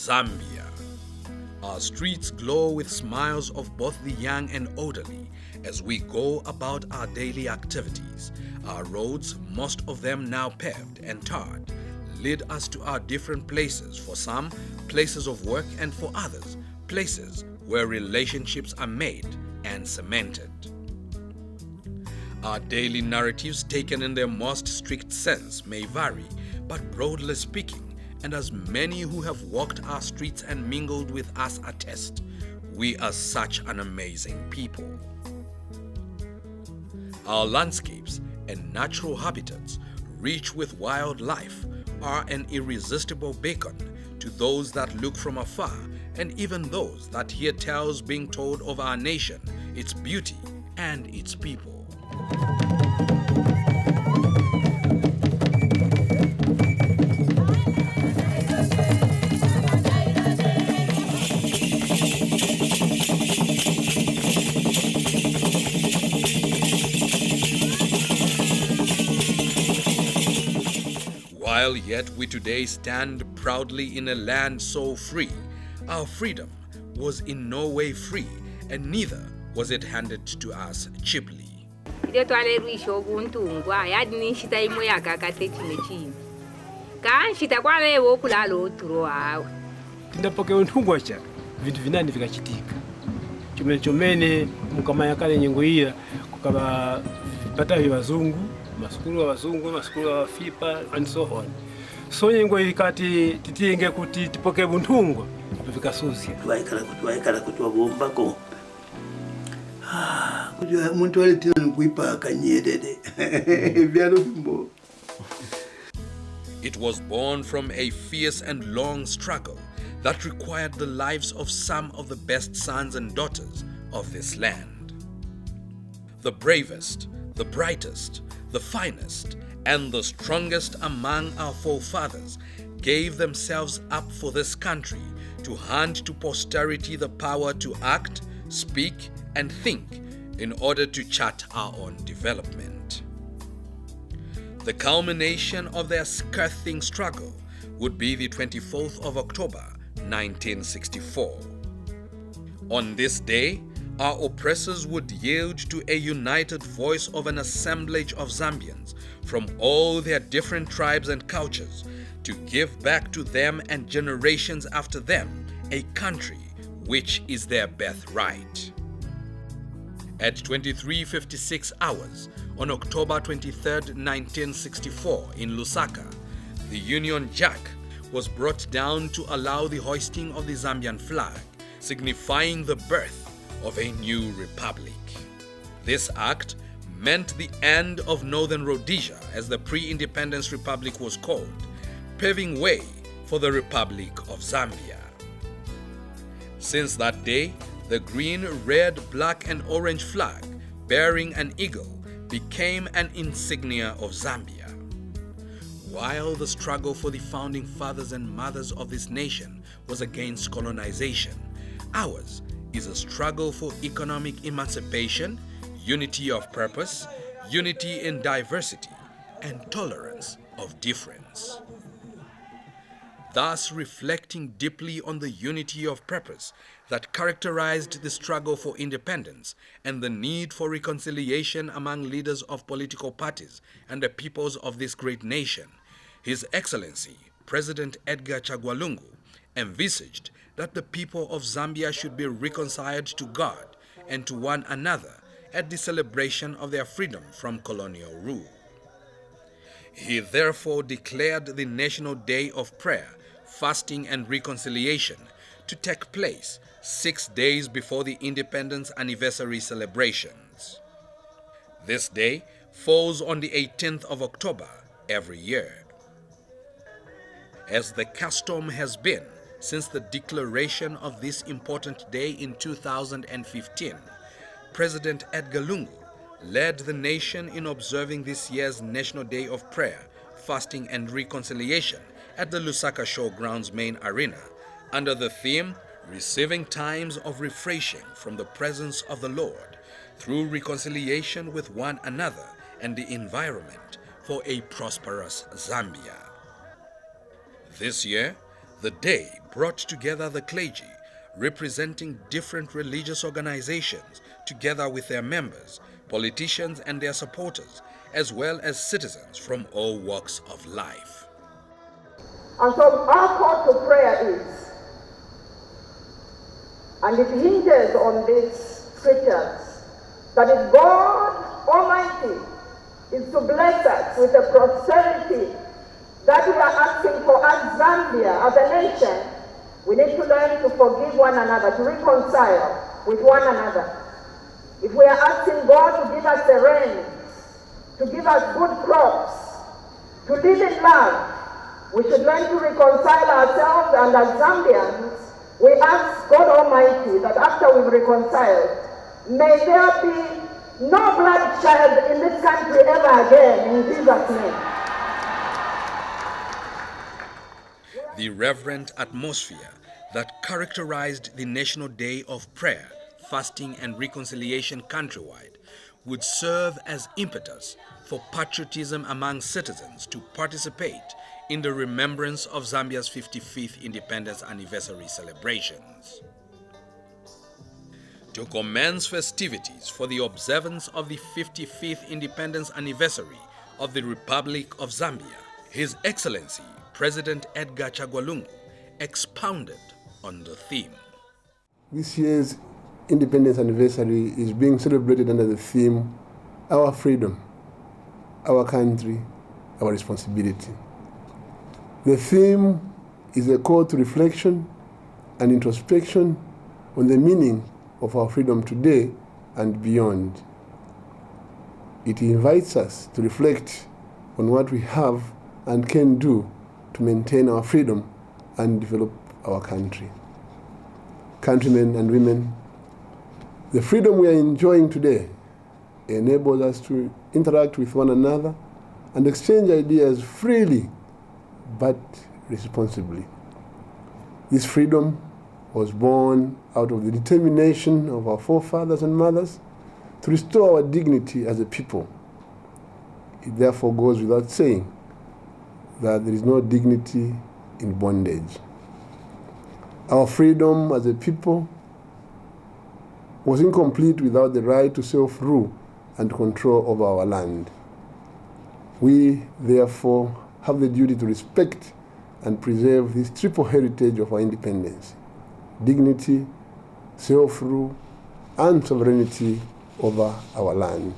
Zambia. Our streets glow with smiles of both the young and elderly as we go about our daily activities. Our roads, most of them now paved and tarred, lead us to our different places. For some, places of work, and for others, places where relationships are made and cemented. Our daily narratives, taken in their most strict sense, may vary, but broadly speaking, and as many who have walked our streets and mingled with us attest, we are such an amazing people. Our landscapes and natural habitats, rich with wildlife, are an irresistible beacon to those that look from afar, and even those that hear tales being told of our nation, its beauty, and its people. While yet we today stand proudly in a land so free, our freedom was in no way free, and neither was it handed to us cheaply. Ndapoke untungwacha vitu vinani vikachitika chomene mukama kale nyengo iya kukaba pata vazungu masukulu wa wazungu masukulu wa fipa and so on. So nyengo ikati titienge kuti tipoke buntungwa vikasusia twaikala kutwabomba ko kuti muntu alitina nkuipa akanyerere byalo bimbo. It was born from a fierce and long struggle that required the lives of some of the best sons and daughters of this land. The bravest, the brightest, the finest, and the strongest among our forefathers gave themselves up for this country to hand to posterity the power to act, speak, and think in order to chart our own development. The culmination of their scathing struggle would be the 24th of October, 1964. On this day, our oppressors would yield to a united voice of an assemblage of Zambians from all their different tribes and cultures to give back to them and generations after them a country which is their birthright. At 23:56 hours on October 23, 1964 in Lusaka, the Union Jack was brought down to allow the hoisting of the Zambian flag, signifying the birth of a new republic. This act meant the end of Northern Rhodesia, as the pre-independence republic was called, paving way for the Republic of Zambia. Since that day, the green, red, black, and orange flag bearing an eagle became an insignia of Zambia. While the struggle for the founding fathers and mothers of this nation was against colonization, ours is a struggle for economic emancipation, unity of purpose, unity in diversity, and tolerance of difference. Thus reflecting deeply on the unity of purpose that characterized the struggle for independence and the need for reconciliation among leaders of political parties and the peoples of this great nation, His Excellency President Edgar Chagwa Lungu envisaged that the people of Zambia should be reconciled to God and to one another at the celebration of their freedom from colonial rule. He therefore declared the National Day of Prayer, Fasting and Reconciliation to take place 6 days before the independence anniversary celebrations. This day falls on the 18th of October every year. As the custom has been since the declaration of this important day in 2015, President Edgar Lungu led the nation in observing this year's National Day of Prayer, Fasting and Reconciliation at the Lusaka Showgrounds main arena under the theme, Receiving Times of Refreshing from the Presence of the Lord through reconciliation with one another and the environment for a prosperous Zambia. This year, the day brought together the clergy representing different religious organizations together with their members, politicians and their supporters, as well as citizens from all walks of life. And so our call to prayer is, and it hinges on these scriptures, that if God Almighty is to bless us with the prosperity that we are asking for as Zambia, as a nation, we need to learn to forgive one another, to reconcile with one another. If we are asking God to give us the rain, to give us good crops, to live in love, we should learn to reconcile ourselves, and as Zambians, we ask God Almighty that after we've reconciled, may there be no bloodshed in this country ever again, in Jesus' name. The reverent atmosphere that characterized the National Day of Prayer, Fasting and Reconciliation countrywide would serve as impetus for patriotism among citizens to participate in the remembrance of Zambia's 55th independence anniversary celebrations. To commence festivities for the observance of the 55th independence anniversary of the Republic of Zambia, His Excellency President Edgar Lungu expounded on the theme. This year's independence anniversary is being celebrated under the theme, Our Freedom, Our Country, Our Responsibility. The theme is a call to reflection and introspection on the meaning of our freedom today and beyond. It invites us to reflect on what we have and can do to maintain our freedom and develop our country. Countrymen and women, the freedom we are enjoying today enables us to interact with one another and exchange ideas freely but responsibly. This freedom was born out of the determination of our forefathers and mothers to restore our dignity as a people. It therefore goes without saying that there is no dignity in bondage. Our freedom as a people was incomplete without the right to self-rule and control over our land. We, therefore, have the duty to respect and preserve this triple heritage of our independence: dignity, self-rule, and sovereignty over our land.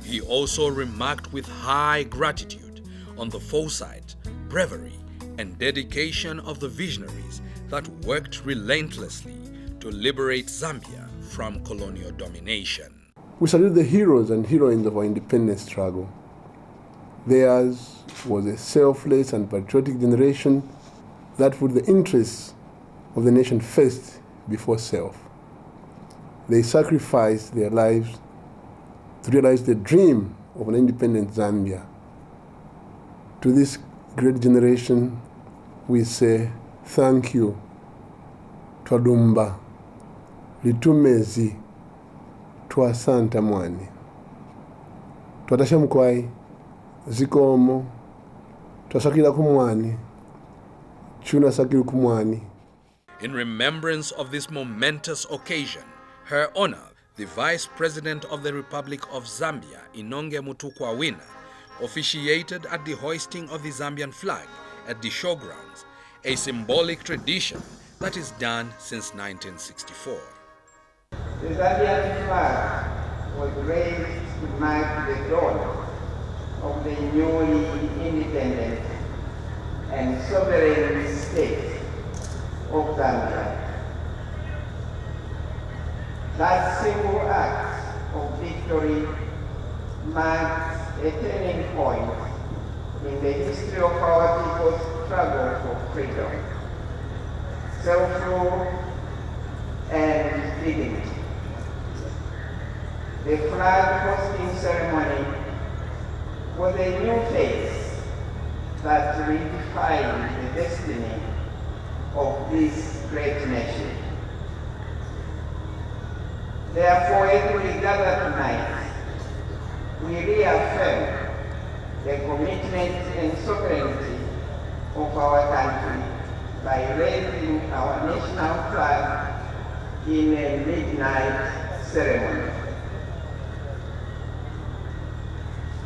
He also remarked with high gratitude on the foresight, bravery, and dedication of the visionaries that worked relentlessly to liberate Zambia from colonial domination. We salute the heroes and heroines of our independence struggle. Theirs was a selfless and patriotic generation that put the interests of the nation first before self. They sacrificed their lives to realize the dream of an independent Zambia. To this great generation, we say thank you. Twadumba, litumezi, twasanta mwani. Twatasha mkwai, zikomo, twasakila kumwani, chuna sakila kumwani. In remembrance of this momentous occasion, Her Honor, the Vice President of the Republic of Zambia, Inonge Mutukwa Wina, officiated at the hoisting of the Zambian flag at the showgrounds, a symbolic tradition that is done since 1964. The Zambian flag was raised to mark the dawn of the newly independent and sovereign state of Zambia. That simple act of victory marks a turning point in the history of our people's struggle for freedom, self-rule, and dignity. The flag hosting ceremony was a new phase that redefined the destiny of this great nation. Therefore, as we gather tonight, we reaffirm the commitment and sovereignty of our country by raising our national flag in a midnight ceremony.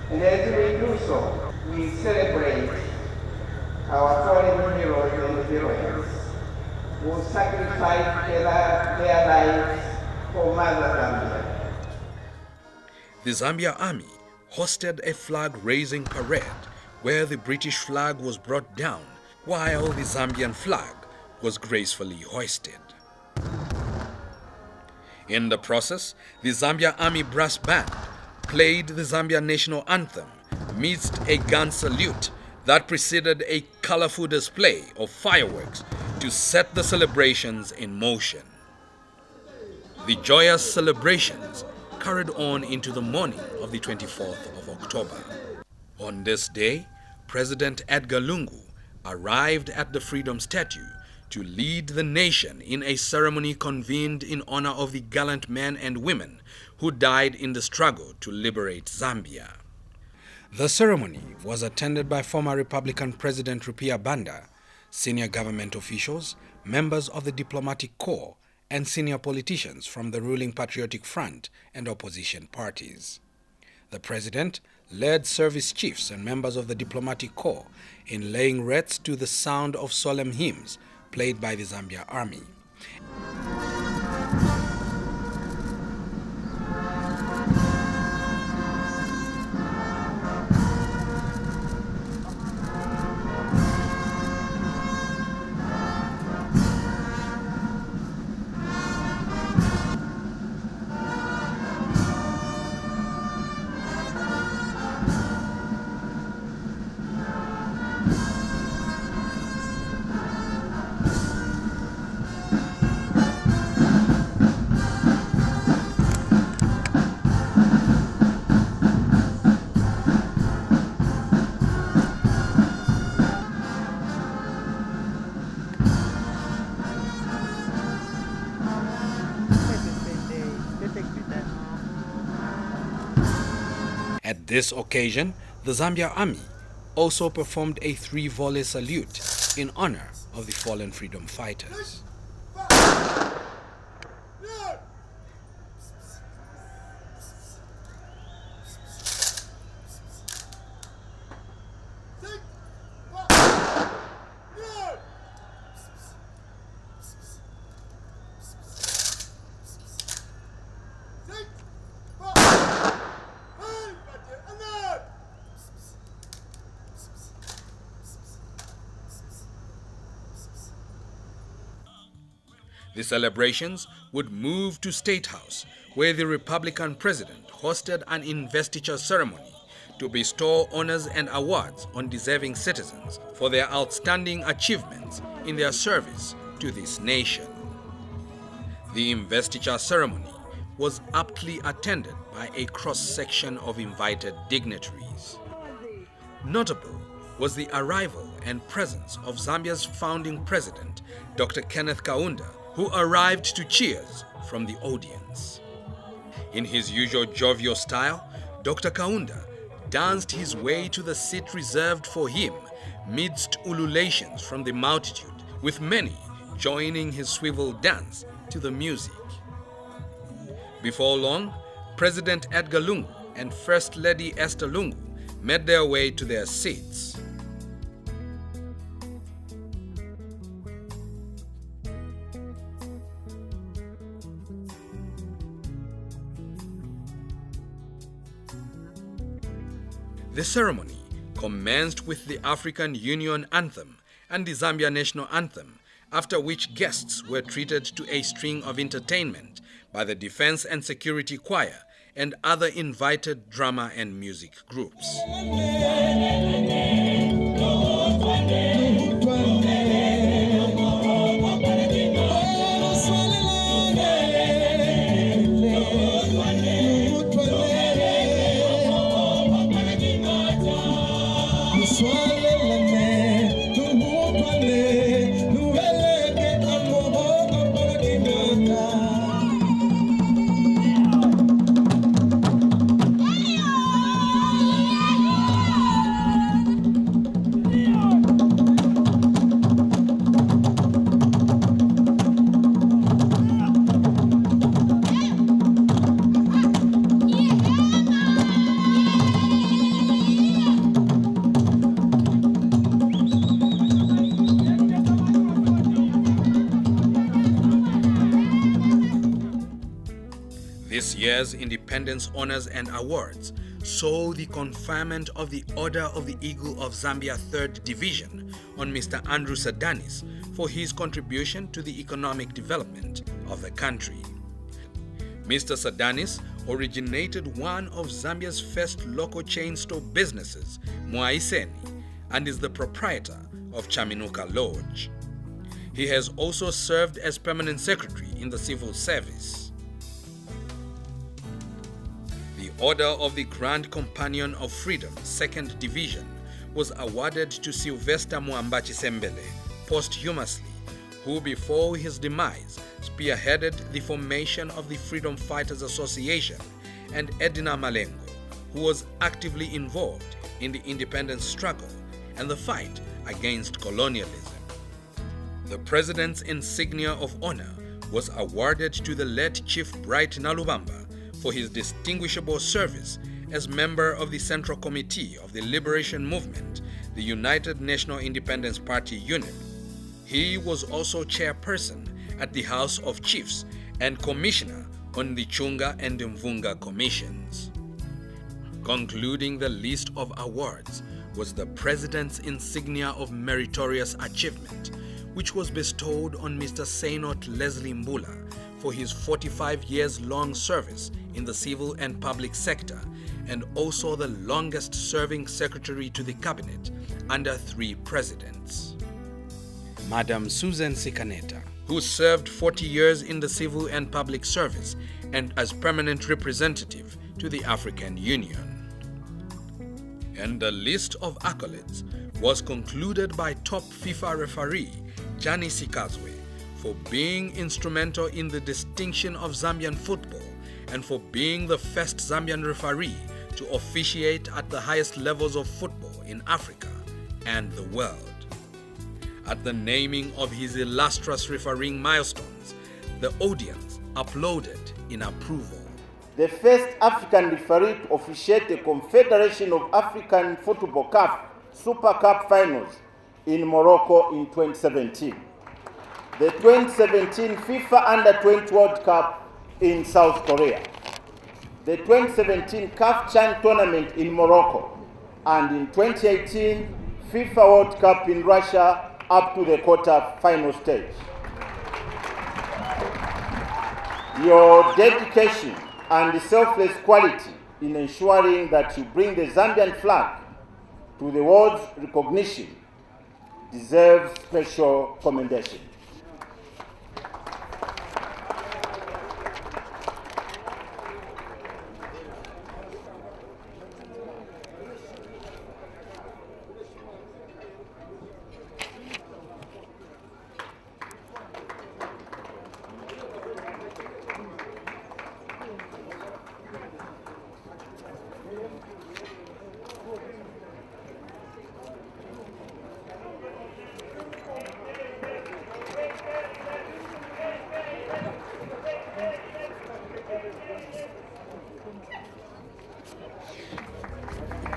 And as we do so, we celebrate our fallen heroes and heroines who sacrificed their lives for Mother Zambia. The Zambia Army hosted a flag-raising parade where the British flag was brought down while the Zambian flag was gracefully hoisted. In the process, the Zambia Army Brass Band played the Zambia national anthem amidst a gun salute that preceded a colorful display of fireworks to set the celebrations in motion. The joyous celebrations carried on into the morning of the 24th of October. On this day, President Edgar Lungu arrived at the Freedom Statue to lead the nation in a ceremony convened in honor of the gallant men and women who died in the struggle to liberate Zambia. The ceremony was attended by former Republican President Rupia Banda, senior government officials, members of the diplomatic corps, and senior politicians from the ruling Patriotic Front and opposition parties. The president led service chiefs and members of the diplomatic corps in laying wreaths to the sound of solemn hymns played by the Zambia Army. At this occasion, the Zambia Army also performed a 3-volley salute in honor of the fallen freedom fighters. The celebrations would move to State House, where the Republican president hosted an investiture ceremony to bestow honors and awards on deserving citizens for their outstanding achievements in their service to this nation. The investiture ceremony was aptly attended by a cross-section of invited dignitaries. Notable was the arrival and presence of Zambia's founding president, Dr. Kenneth Kaunda, who arrived to cheers from the audience. In his usual jovial style, Dr. Kaunda danced his way to the seat reserved for him midst ululations from the multitude, with many joining his swivel dance to the music. Before long, President Edgar Lungu and First Lady Esther Lungu made their way to their seats. The ceremony commenced with the African Union Anthem and the Zambia National Anthem, after which guests were treated to a string of entertainment by the Defense and Security Choir and other invited drama and music groups. This year's Independence Honors and Awards saw the conferment of the Order of the Eagle of Zambia 3rd Division on Mr. Andrew Sadanis for his contribution to the economic development of the country. Mr. Sadanis originated one of Zambia's first local chain store businesses, Mwaiseni, and is the proprietor of Chaminuka Lodge. He has also served as permanent secretary in the civil service. The Order of the Grand Companion of Freedom, 2nd Division, was awarded to Sylvester Mwambachi Sembele posthumously, who before his demise spearheaded the formation of the Freedom Fighters Association, and Edina Malengo, who was actively involved in the independence struggle and the fight against colonialism. The President's insignia of honor was awarded to the late Chief Bright Nalubamba for his distinguishable service as member of the Central Committee of the Liberation Movement, the United National Independence Party UNIP. He was also chairperson at the House of Chiefs and commissioner on the Chunga and Mvunga commissions. Concluding the list of awards was the President's insignia of meritorious achievement, which was bestowed on Mr. Seynot Leslie Mbula for his 45 years long service in the civil and public sector, and also the longest serving secretary to the cabinet under 3 presidents. Madam Susan Sikaneta, who served 40 years in the civil and public service and as permanent representative to the African Union. And the list of accolades was concluded by top FIFA referee Gianni Sikazwe for being instrumental in the distinction of Zambian football and for being the first Zambian referee to officiate at the highest levels of football in Africa and the world. At the naming of his illustrious refereeing milestones, the audience applauded in approval. The first African referee to officiate the Confederation of African Football Cup Super Cup finals in Morocco in 2017. The 2017 FIFA Under-20 World Cup in South Korea. The 2017 CAF Chan tournament in Morocco. And in 2018 FIFA World Cup in Russia up to the quarter-final stage. Your dedication and selfless quality in ensuring that you bring the Zambian flag to the world's recognition deserves special commendation.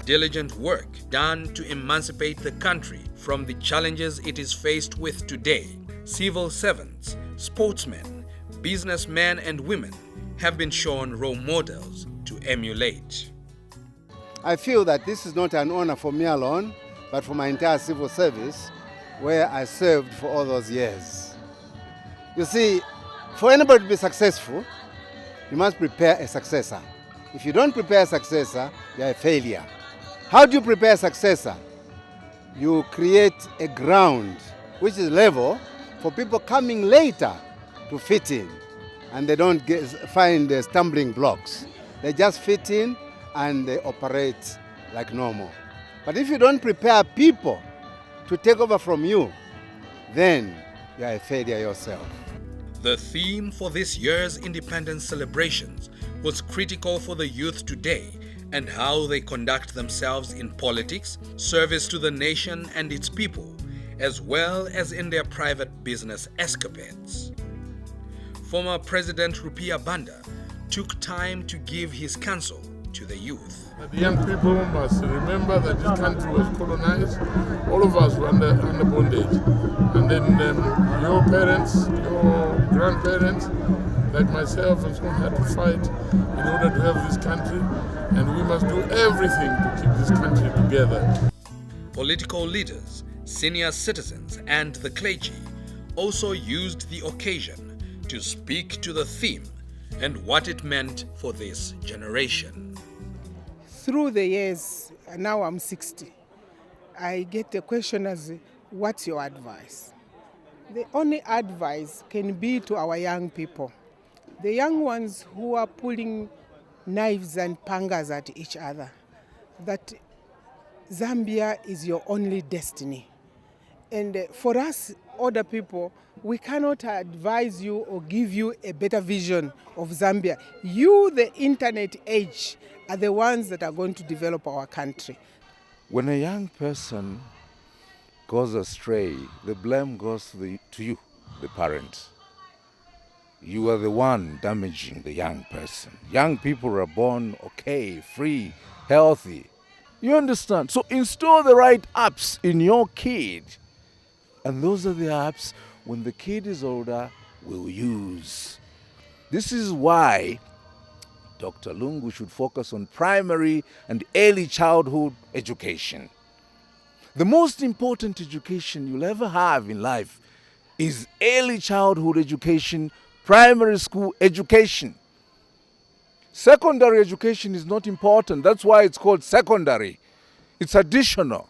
Diligent work done to emancipate the country from the challenges it is faced with today. Civil servants, sportsmen, businessmen and women have been shown role models to emulate. I feel that this is not an honor for me alone, but for my entire civil service, where I served for all those years. You see, for anybody to be successful, you must prepare a successor. If you don't prepare a successor, you're a failure. How do you prepare a successor? You create a ground which is level for people coming later to fit in, and they don't find stumbling blocks. They just fit in and they operate like normal. But if you don't prepare people to take over from you, then you are a failure yourself. The theme for this year's independence celebrations was critical for the youth today and how they conduct themselves in politics, service to the nation and its people, as well as in their private business escapades. Former President Rupiah Banda took time to give his counsel to the youth. The young people must remember that this country was colonized. All of us were under bondage. And then your parents, your grandparents, like myself and so on, had to fight in order to have this country. And we must do everything to keep this country together. Political leaders, senior citizens, and the clergy also used the occasion to speak to the theme and what it meant for this generation. Through the years, now I'm 60, I get a question as, what's your advice? The only advice can be to our young people. The young ones who are pulling knives and pangas at each other, that Zambia is your only destiny. And for us, older people, we cannot advise you or give you a better vision of Zambia. You, the internet age, are the ones that are going to develop our country. When a young person goes astray, the blame goes to you, the parent. You are the one damaging the young person. Young people are born okay, free, healthy. You understand? So install the right apps in your kid. And those are the apps when the kid is older will use. This is why Dr. Lungu should focus on primary and early childhood education. The most important education you'll ever have in life is early childhood education, primary school education. Secondary education is not important. That's why it's called secondary. It's additional.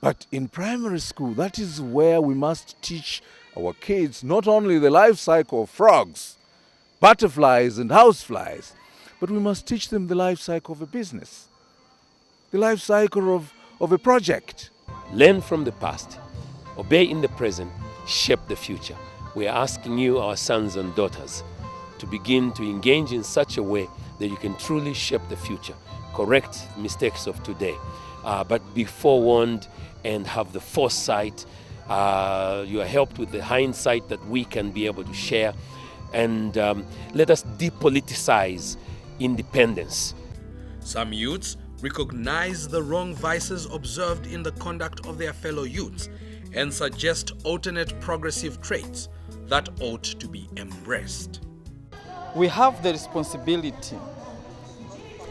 But in primary school, that is where we must teach our kids not only the life cycle of frogs, butterflies and houseflies, but we must teach them the life cycle of a business, the life cycle of a project. Learn from the past, obey in the present, shape the future. We are asking you, our sons and daughters, to begin to engage in such a way that you can truly shape the future, correct mistakes of today, but be forewarned and have the foresight. You are helped with the hindsight that we can be able to share. And let us depoliticize independence. Some youths recognize the wrong vices observed in the conduct of their fellow youths and suggest alternate progressive traits that ought to be embraced. We have the responsibility,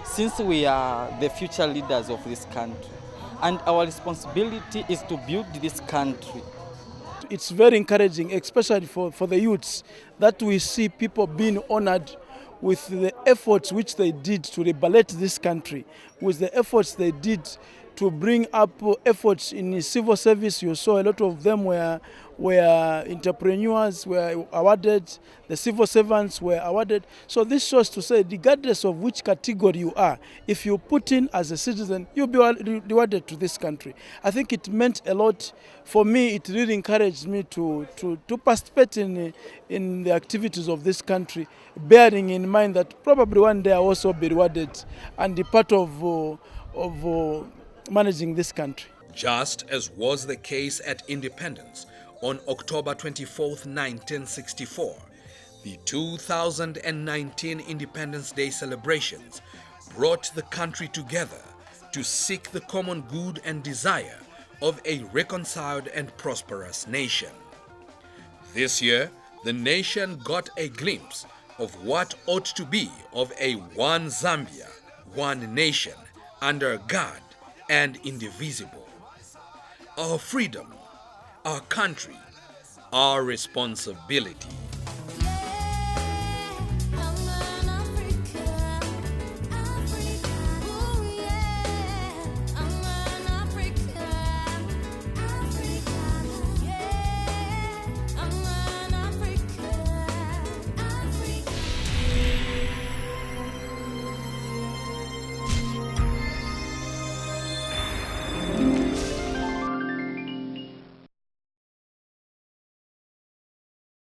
since we are the future leaders of this country, and our responsibility is to build this country. It's very encouraging, especially for the youths, that we see people being honored with the efforts which they did to liberate this country, with the efforts they did to bring up efforts in civil service. You saw a lot of them were entrepreneurs were awarded, the civil servants were awarded. So this shows to say, regardless of which category you are, if you put in as a citizen, you'll be rewarded to this country. I think it meant a lot for me. It really encouraged me to participate in the activities of this country, bearing in mind that probably one day I'll also be rewarded and be part of managing this country. Just as was the case at independence on October 24th, 1964, the 2019 Independence Day celebrations brought the country together to seek the common good and desire of a reconciled and prosperous nation. This year, the nation got a glimpse of what ought to be of a one Zambia, one nation, under God and indivisible. Our freedom, our country, our responsibility.